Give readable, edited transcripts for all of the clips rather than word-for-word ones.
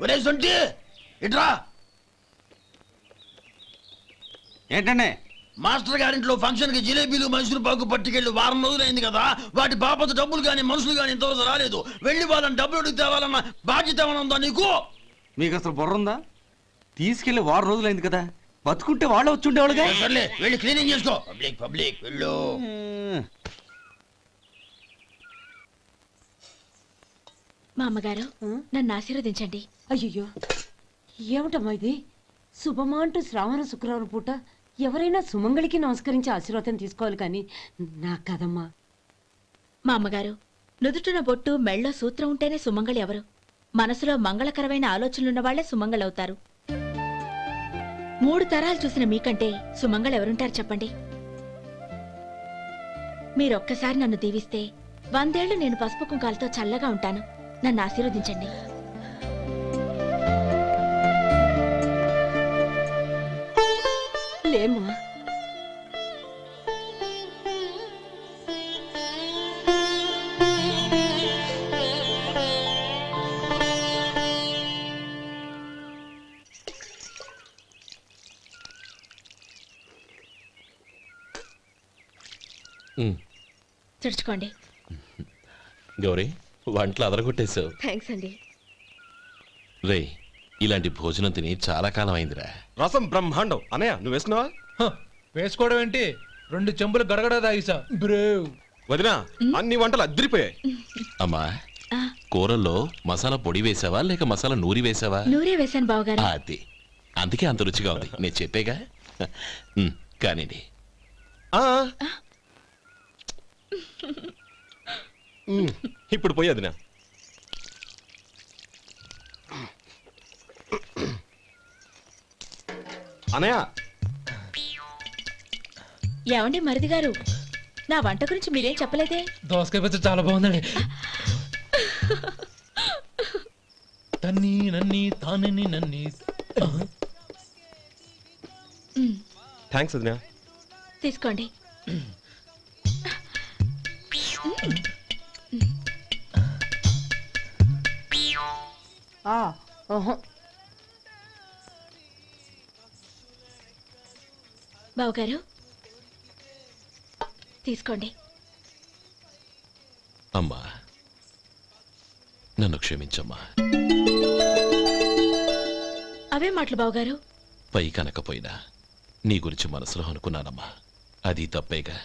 ఒరే సొంటి ఇట్రా. ఏంటండి? మాస్టర్ గారింట్లో ఫంక్షన్ కి జిలేబీలు మైసూరు పాకు పట్టుకెళ్ళి వారం రోజులైంది కదా. వాటి బాపత డబ్బులు కానీ మనుషులు కానీ ఇంతవరకు రాలేదు. వెళ్ళి వాళ్ళని డబ్బులు అడిగి తేవాలన్న బాధ్యత ఏమైనా ఉందా నీకు? మీకు అసలు బుర్ర ఉందా? తీసుకెళ్లి వారం రోజులైంది కదా, బతుకుంటే వాళ్ళు వచ్చి ఉండేవాళ్ళుగా. సర్లే వెళ్ళి క్లీనింగ్ చేసుకో. పబ్లిక్ పబ్లిక్ వెళ్ళు. మా అమ్మగారు నన్ను ఆశీర్వదించండి. అయ్యో ఏమిటమ్మా ఇది? శుభమా అంటూ శ్రావణ శుక్రవారం పూట ఎవరైనా సుమంగళికి నమస్కరించి ఆశీర్వాదం తీసుకోవాలి కానీ నా కదమ్మా. మా అమ్మగారు నుదుటిన బొట్టు మెళ్ళో సూత్రం ఉంటేనే సుమంగళి ఎవరు? మనసులో మంగళకరమైన ఆలోచనలున్న వాళ్లే సుమంగళవుతారు. 3 తరాలు చూసిన మీకంటే సుమంగళ ఎవరుంటారు చెప్పండి? మీరొక్కసారి నన్ను దీవిస్తే 100 ఏళ్లు నేను పసుపు కుంకాలతో చల్లగా ఉంటాను. నన్ను ఆశీర్వదించండి. లేమ్మా. తుడుచుకోండి. గౌరీ, వంటలు అదరగొట్టేశావు. థ్యాంక్స్ అండి. రే, ఇలాంటి భోజనం తిని చాలా కాలం అయిందిరా. రసం బ్రహ్మాండం. అనయ్య నువ్వు వేసుకున్నావా? వేసుకోవడం ఏంటి, 2 చెంబులు గడగడ తాగిసా. బ్రేవ్ వదినా, అన్ని వంటలు అద్దరిపోయాయి. అమ్మా, కూరల్లో మసాలా పొడి వేసావా లేక మసాలా నూరి వేసావా? నూరే వేసాను బావగారు. అది అందుకే అంత రుచిగా ఉంది. నేను చెప్పేగా. కానివ్వండి. ఇప్పుడు పోయి వదినా. అనయ్య, ఏమండి మరిది గారు, నా వంట గురించి మీరేం చెప్పలేదే? దోసకాయ పచ్చడి చాలా బాగుందండి. తన్ని నన్ని తానని నన్ని. థ్యాంక్స్ వదినా. తీసుకోండి. బావగారు తీసుకోండి. అమ్మా, నన్ను క్షమించమ్మా. అవే మాటలు బావగారు. పై కనకపోయినా నీ గురించి మనసులో అనుకున్నానమ్మా. అది తప్పేగా.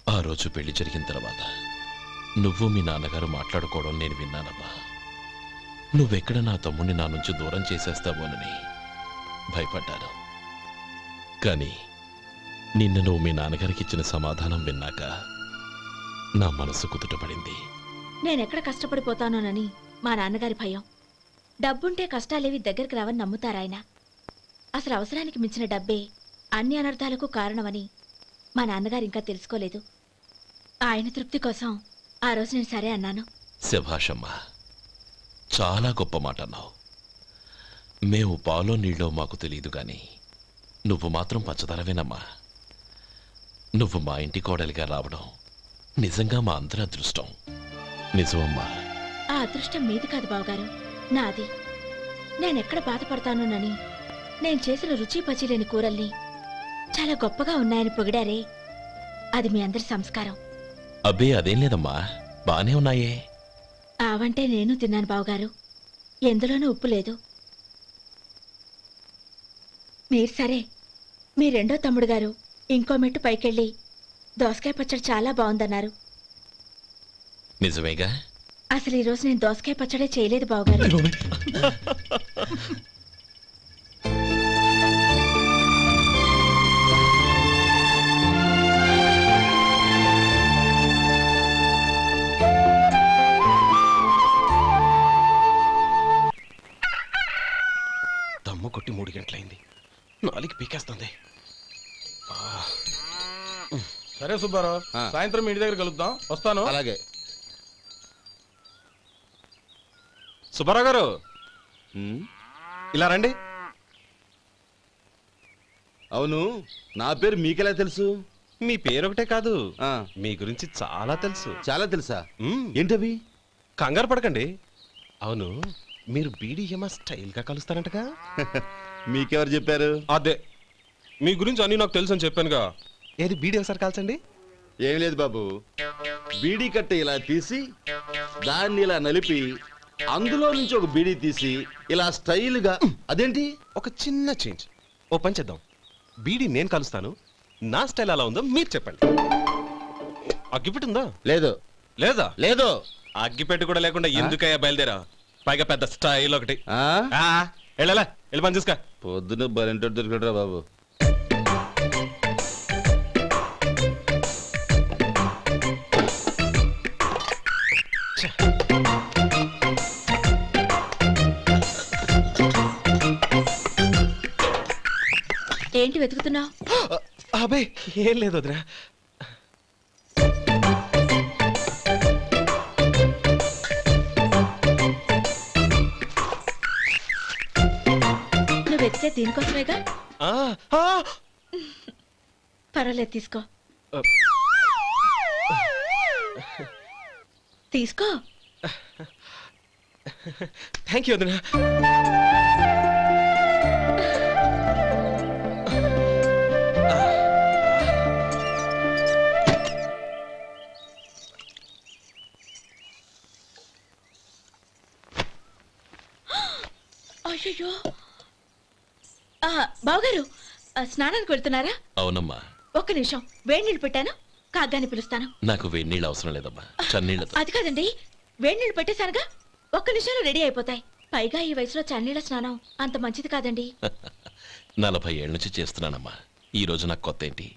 ఆ రోజు పెళ్లి జరిగిన తర్వాత నువ్వు మీ నాన్నగారు మాట్లాడుకోవడం నేను విన్నానమ్మా. నువ్వెక్కడ నా తమ్ముడిని నా నుంచి దూరం చేసేస్తావోనని భయపడ్డాను. కానీ నిన్న నువ్వు మీ నాన్నగారికి ఇచ్చిన సమాధానం విన్నాక నా మనసు కుదుటపడింది. నేనెక్కడ కష్టపడిపోతానోనని మా నాన్నగారి భయం. డబ్బుంటే కష్టాలేవి దగ్గరికి రావని నమ్ముతారాయన. అసలు అవసరానికి మించిన డబ్బే అన్ని అనర్థాలకు కారణమని మా నాన్నగారు ఇంకా తెలుసుకోలేదు. ఆయన తృప్తి కోసం ఆ రోజు నేను సరే అన్నాను. శభాషమ్మా, చాలా గొప్ప మాట అన్నావు. మేము పాలో నీళ్ళో మాకు తెలియదు గాని నువ్వు మాత్రం పచ్చదనవేనమ్మా. నువ్వు మా ఇంటి కోడలిగా రావడం నిజంగా మా అందరి అదృష్టం. నిజమమ్మా. ఆ అదృష్టం మీది కాదు బావగారు, నాది. నేనెక్కడ బాధపడతానోనని నేను చేసిన రుచి పచిలేని కూరల్ని చాలా గొప్పగా ఉన్నాయని పొగిడారే, అది మీ అందరి సంస్కారం. అబ్బే అదేం లేదమ్మా, బానే ఉన్నాయే. ఆవంటే నేను తిన్నాను బావగారు, ఎందులోనూ ఉప్పు లేదు. మీరు సరే, మీ రెండో తమ్ముడు గారు ఇంకో మెట్టు పైకెళ్ళి దోసకాయ పచ్చడి చాలా బాగుందన్నారు. నిజమేగా? అసలు ఈరోజు నేను దోసకాయ పచ్చడే చేయలేదు బావగారు. దమ్ము కొట్టి 3 గంటలైంది, 4కి పీకేస్తుంది. సరే సుబ్బారావు, సాయంత్రం మీ ఇంటి దగ్గర కలుద్దాం. వస్తాను. అలాగే. సుబ్బారావు గారు ఇలా రండి. అవును, నా పేరు మీకెలా తెలుసు? మీ పేరు ఒకటే కాదు, మీ గురించి చాలా తెలుసు. చాలా తెలుసా? ఏంటవి? కంగారు పడకండి, అవును, మీరు బీడీఎంఆ స్టైల్ గా కలుస్తారంటగా? మీకెవరు చెప్పారు? అదే మీ గురించి అన్ని నాకు తెలుసు అని చెప్పానుగా. ఏది బీడీ ఒకసారి కాల్చండి. ఏం లేదు బాబు, బీడీ కట్ట ఇలా తీసి దాన్ని ఇలా నలిపి అందులో నుంచి ఒక బీడీ తీసి ఇలా స్టైల్గా. అదేంటి? ఒక చిన్న చేంజ్. ఓ పని చేద్దాం, బీడీ నేను కలుస్తాను, నా స్టైల్ అలా ఉందో మీరు చెప్పండి. అగ్గిపెట్టుందా? లేదు. లేదా? లేదు. అగ్గిపెట్టు కూడా లేకుండా ఎందుకయ్యా బయలుదేరా? పైగా పెద్ద స్టైల్ ఒకటి. వెళ్ళాలా, వెళ్ళి పని చూసుకో. పొద్దున బలింటో దొరికడరా బాబు. ఏంటి వెతుకుతున్నావు? అబే ఏం లేదు వదినా. నువ్వు వెతికే దీనికోసమేగా. పర్వాలేదు, తీసుకో తీసుకో. థ్యాంక్ యూ వదినా. అయ్యో, బావగారు స్నానానికి వెళ్తున్నారా? అవునమ్మా. ఒక్క నిమిషం, వేడి నీళ్ళు పెట్టాను, కాగ్గాని పిలుస్తాను. నాకు వేడి నీళ్ళు అవసరం లేదమ్మా, చన్నీళ్ళతో. అది కాదండి, వేడి నీళ్ళు పెట్టేశానుగా, ఒక్క నిమిషంలో రెడీ అయిపోతాయి. పైగా ఈ వయసులో చన్నీళ్ళ స్నానం అంత మంచిది కాదండి. 40 ఏళ్ళ నుంచి చేస్తున్నానమ్మా. ఈ రోజు నాకు కొత్త ఏంటి?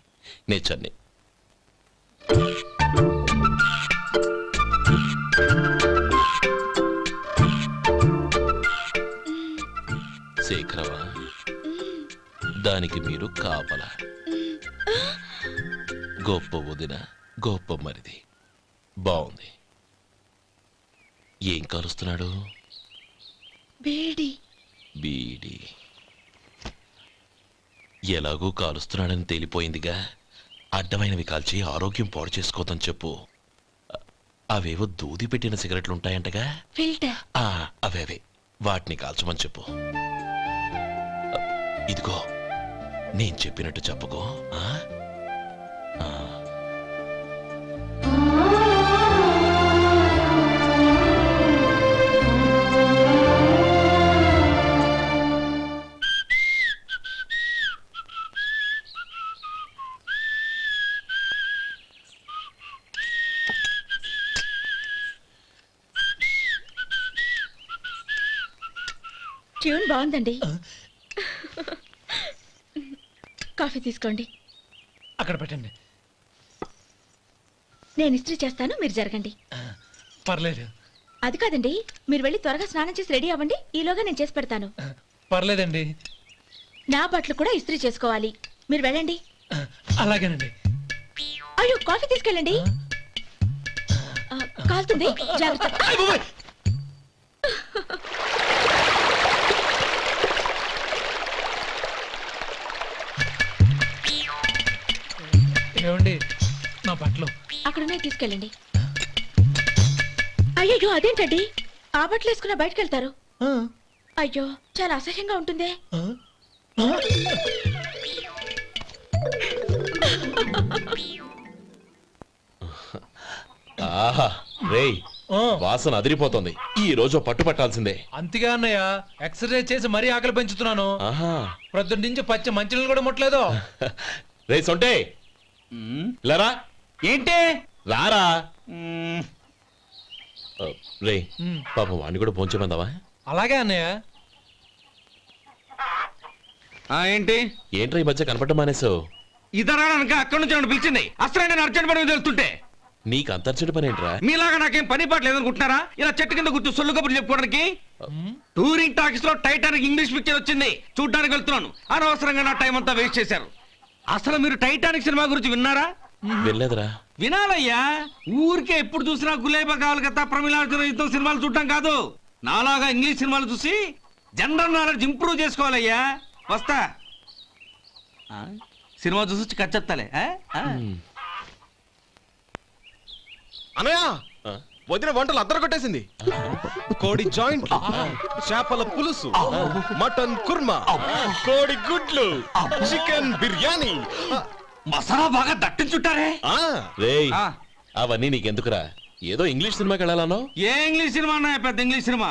నే చన్ని. శేఖరవా, దానికి మీరు కాపలా. గొప్ప వదిన, గొప్ప మరిది. బాగుంది. ఏం కాలుస్తున్నాడు? బీడి. బీడి ఎలాగూ కాలుస్తున్నాడని తేలిపోయిందిగా. అడ్డమైనవి కాల్చి ఆరోగ్యం పాడు చేసుకోదని చెప్పు. అవేవో దూది పెట్టిన సిగరెట్లు ఉంటాయంటగా, ఫిల్టర్. అవే వాటిని కాల్చమని చెప్పు. ఇదిగో నేను చెప్పినట్టు చెప్పుకో. ట్యూన్ బాగుందండి. కాఫీ తీసుకోండి. అక్కడ పెట్టండి. నేను ఇస్త్రీ చేస్తాను, మీరు జరగండి. పర్లేదు. అది కాదండి, మీరు వెళ్ళి త్వరగా స్నానం చేసి రెడీ అవ్వండి, ఈలోగా నేను చేసి పెడతాను. పర్లేదండి. నా బట్టలు కూడా ఇస్త్రీ చేసుకోవాలి, మీరు వెళ్ళండి. అలాగేనండి. అయ్యో, కాఫీ తీసుకెళ్ళండి. కాలుతుంది, జాగ్రత్త. ఏమండి, నా బట్టలు అక్కడనే తీసుకెళ్ళండి. అయ్యో, అదేంటండి, ఆ బట్టలు వేసుకున్న బయటకు వెళ్తారు? అయ్యో, చాలా అసహ్యంగా ఉంటుందే. ఆహా రేయ్, వాసన అదిరిపోతుంది. ఈ రోజు పట్టు పట్టాల్సిందే. అంతగా అన్నయ్య, ఎక్సర్సైజ్ చేసి మరీ ఆకలి పెంచుతున్నాను. ప్రొద్దున నుంచి పచ్చి మంచినీళ్ళు కూడా ముట్టలేదు. రే సొంటే, లరా. ఏంటి? రారా. రే పాపం వాణ్ణి కూడా పోంచమందావా? అలాగే అన్నయ్య. ఏంటి ఏంట్రా ఈ మధ్య కనపడడం మానేసావు? ఇద్దరు అక్కడి నుంచి నన్ను పిలిచింది. అసలు నేను అర్జెంట్ పని తెలుస్తుంటే నీకు అంతర్చడి పని ఏంట్రా? మీలాగా నాకేం పని పాట లేదనుకుంటున్నారా? ఇలా చెట్టు కింద కూర్చో సొల్లు కబుర్లు చెప్పుకోవడానికి. టూరింగ్ టాకీస్ లో టైటానిక్ ఇంగ్లీష్ పిక్చర్ వచ్చింది, చూడ్డానికి వెళ్తున్నాను. అనవసరంగా నా టైం అంతా వేస్ట్ చేశారు. అసలు మీరు టైటానిక్ సినిమా గురించి విన్నారా? వెళ్ళలేదురా. వినాలయ్యా, ఊరికే ఎప్పుడు చూసినా గులేబా కావాలి కదా, ప్రమిళార్జున యుద్ధం సినిమాలు చూడటం కాదు. నాలాగా ఇంగ్లీష్ సినిమాలు చూసి జనరల్ నాలెడ్జ్ ఇంప్రూవ్ చేసుకోవాలయ్యా. వస్తా. సినిమా చూసి కచ్చెత్తాలే. అనయ్య, వదిన వంటలు అద్దరు కొట్టేసింది. కోడి జాయింట్, చేపల పులుసు, మటన్ కుర్మా, కోడి గుడ్లు, చికెన్ బిర్యానీ, మసాలా బాగా దట్టించుంటారే. రేయ్ అవన్నీ నీకెందుకురా? ఏదో ఇంగ్లీష్ సినిమాకి వెళ్ళాలనో? ఏ ఇంగ్లీష్ సినిమా అన్నా? పెద్ద ఇంగ్లీష్ సినిమా.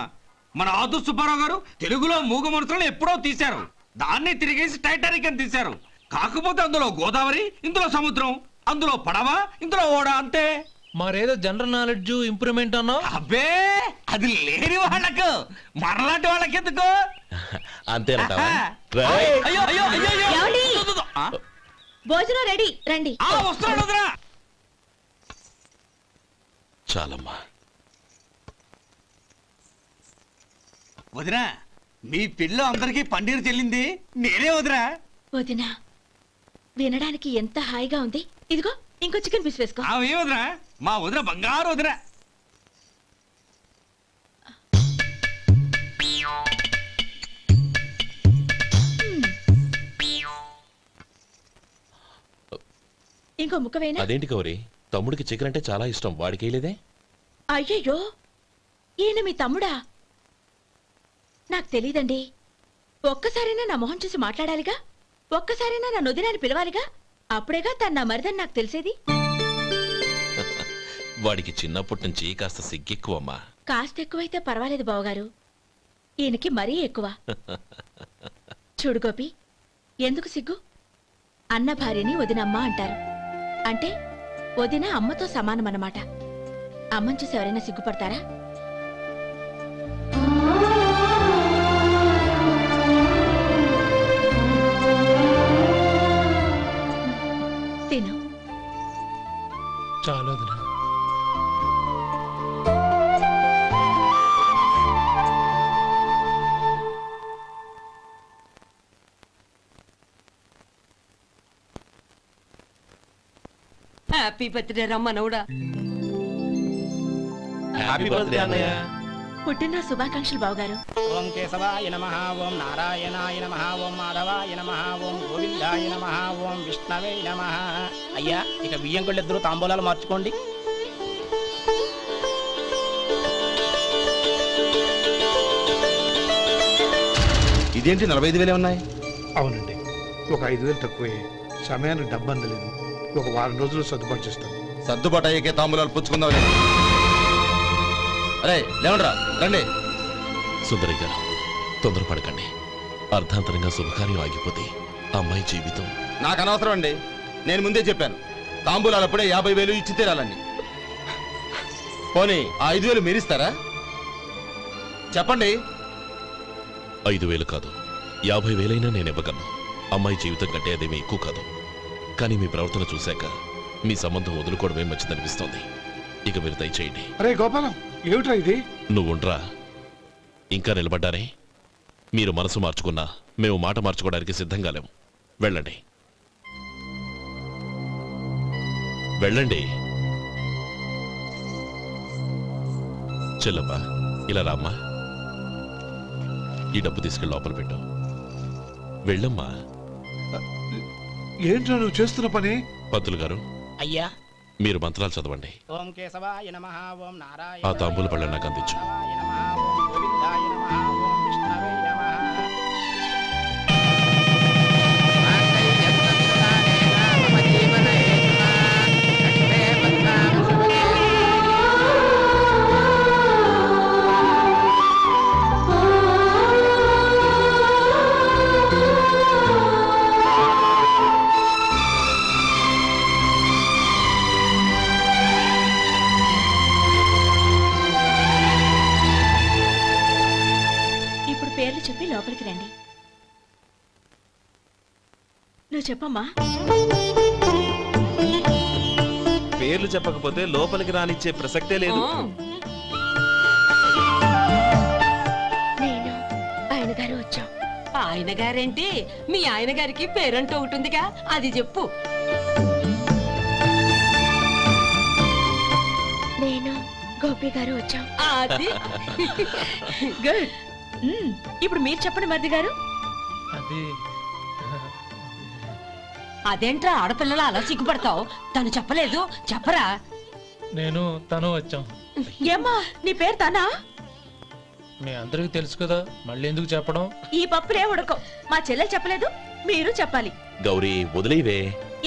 మన ఆదు సుబ్బారావు గారు తెలుగులో మూగ మనుషులను ఎప్పుడో తీశారు. దాన్ని తిరిగేసి టైటానిక్ అని తీశారు. కాకపోతే అందులో గోదావరి, ఇందులో సముద్రం, అందులో పడవ, ఇందులో ఓడ, అంతే. మరేదో జనరల్ నాలెడ్జ్ ఇంప్రూవ్మెంట్ అన్నా? అబ్బే అది లేని వాళ్ళకు, మరలాంటి వాళ్ళకి ఎందుకు? అంతేనంటావా? అయ్యో అయ్యో అయ్యో ఏమండి? భోజనం రెడీ, రండి. వస్తున్నాడు వదరా. చాలమ్మా. వదినా, మీ పిల్ల అందరికీ పన్నీరు చెల్లింది నేనే వదినా. వదినా, వినడానికి ఎంత హాయిగా ఉంది. ఇదిగో ఇంకో చికెన్ పీస్ వేసుకో. ఏ వదినా, మా వదిన బంగారు వదినా. ఇంకో ముక్క వేయనా? అదేంటి గౌరీ, తమ్ముడికి చికెన్ అంటే చాలా ఇష్టం, వాడికి వేయలేదే? అయ్యయ్యో, ఈయన మీ తమ్ముడా? నాకు తెలీదండి. ఒక్కసారైనా నా మొహం చూసి మాట్లాడాలిగా, ఒక్కసారైనా నా నొదినాన్ని పిలవాలిగా, అప్పుడేగా తన నా మరిదని నాకు తెలిసేది. వాడికి చిన్నప్పటి నుంచి కాస్త సిగ్గెక్కువమ్మా. కాస్త ఎక్కువైతే పర్వాలేదు బావగారు, ఈయనకి మరీ ఎక్కువ. చూడు గోపి, ఎందుకు సిగ్గు? అన్న భార్యని వదినమ్మ అంటారు. అంటే వదిన అమ్మతో సమానమన్నమాట. అమ్మని చూసి ఎవరైనా సిగ్గుపడతారా? తిను. చాలు వదినా. హ్యాపీ బర్త్డే రమ్మనవుడా. హ్యాపీ బర్త్డే అన్నయ్య. పుట్టిన శుభాకాంక్షలు బావగారు. ఓం కేశవాయ నమః, ఓం నారాయణాయ నమః, ఓం మాధవాయ నమః, ఓం గోవిందాయ నమః, ఓం విష్ణవే నమః. అయ్యా, ఇక బియ్యం కొళ్ళిద్దరూ తాంబూలాలు మార్చుకోండి. ఇదేంటి 45,000 ఉన్నాయి? అవునండి, ఒక 5,000 తక్కువే. సమయానికి డబ్బు అందలేదు. ఒక వారం రోజులు సర్దుబాటు చేస్తాను. సర్దుబాటు అయ్యే తాంబూలాలు పుచ్చుకుందాం. అరే లేవండ్రా, రండి. సుందరి గారు, తొందరపడకండి. అర్ధాంతరంగా శుభకార్యం ఆగిపోతే అమ్మాయి జీవితం. నాకు అనవసరం అండి, నేను ముందే చెప్పాను. తాంబూలాలు అప్పుడే 50,000 ఇచ్చి తీరాలండి. పోనీ ఆ 5,000 మీరిస్తారా? చెప్పండి. 5,000 కాదు, 50,000 నేను ఇవ్వగలను. అమ్మాయి జీవితం కంటే అదేమీ ఎక్కువ కాదు. కానీ మీ ప్రవర్తన చూశాక మీ సంబంధం వదులుకోవడమే మంచిదనిపిస్తోంది. ఇక మీరు దయచేయండి. అరే గోపాలం, ఏమిట్రా ఇది? నువ్వుండ్రా, ఇంకా నిలబడ్డారే. మీరు మనసు మార్చుకున్నా మేము మాట మార్చుకోవడానికి సిద్ధంగా లేము. వెళ్ళండి, వెళ్ళండి. చెల్లమ్మా, ఇలా రామ్మా. ఈ డబ్బు తీసుకెళ్ళి లోపల పెట్టు. వెళ్ళమ్మా. ఏంట్రా నువ్వు చేస్తున్న పని? పంతులు గారు, అయ్యా మీరు మంత్రాలు చదవండి. ఓం కేశవాయ నమః, ఓం నారాయణ. ఆ తాంబూల పళ్ళ నాకు అందించు. ఓం గోవిందాయ నమః, ఓం విష్ణవే నమః. పేర్లు చెప్పి లోపలికి రండి. నువ్వు చెప్పమ్మా. పేర్లు చెప్పకపోతే లోపలికి రానిచ్చే ప్రసక్తే లేదు. నేను ఆయన గారు వచ్చాం. ఆయన గారేంటి? మీ ఆయన గారికి పేరంటూ ఒకటి ఉందిగా, అది చెప్పు. నేను గోపి గారు వచ్చాం. అది గుడ్. ఇప్పుడు మీరు చెప్పండి మరిది గారు. అదేంట్రా ఆడపిల్లలు అలా సిగ్గుపడతావు? తను చెప్పలేదు, చెప్పరా. నేను తను వచ్చాం. ఏమ్మా నీ పేరు తానా? మీ అందరికి తెలుసు కదా, మళ్ళీ ఎందుకు చెప్పడం? ఈ పప్పులే ఉడకం. మా చెల్లెలు చెప్పలేదు, మీరు చెప్పాలి. గౌరీ వదిలేవే.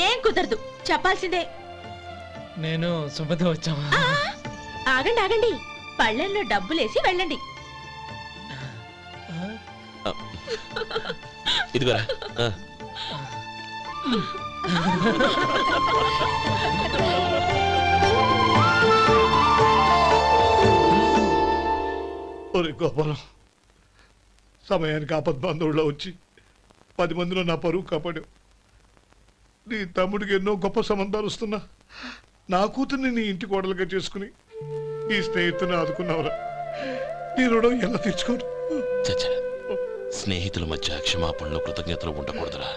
ఏం కుదరదు, చెప్పాల్సిందే. నేను సుమతి వచ్చామా? ఆగండి ఆగండి, పళ్ళెల్లో డబ్బులేసి వెళ్ళండి. ఇదిగోరా. ఒరే గోపాలం, సమయానికి ఆపద్బంధువుల్లో వచ్చి 10 మందిలో నా పరువు కాపాడావు. నీ తమ్ముడికి ఎన్నో గొప్ప సంబంధాలు వస్తున్నా నా కూతుర్ని నీ ఇంటి కోడలుగా చేసుకుని ఈ స్నేహితుని ఆదుకున్నావురా. నీ రుణం ఎలా తీర్చుకోరు? స్నేహితుల మధ్య క్షమాపణలు కృతజ్ఞతలు ఉండకూడదురా.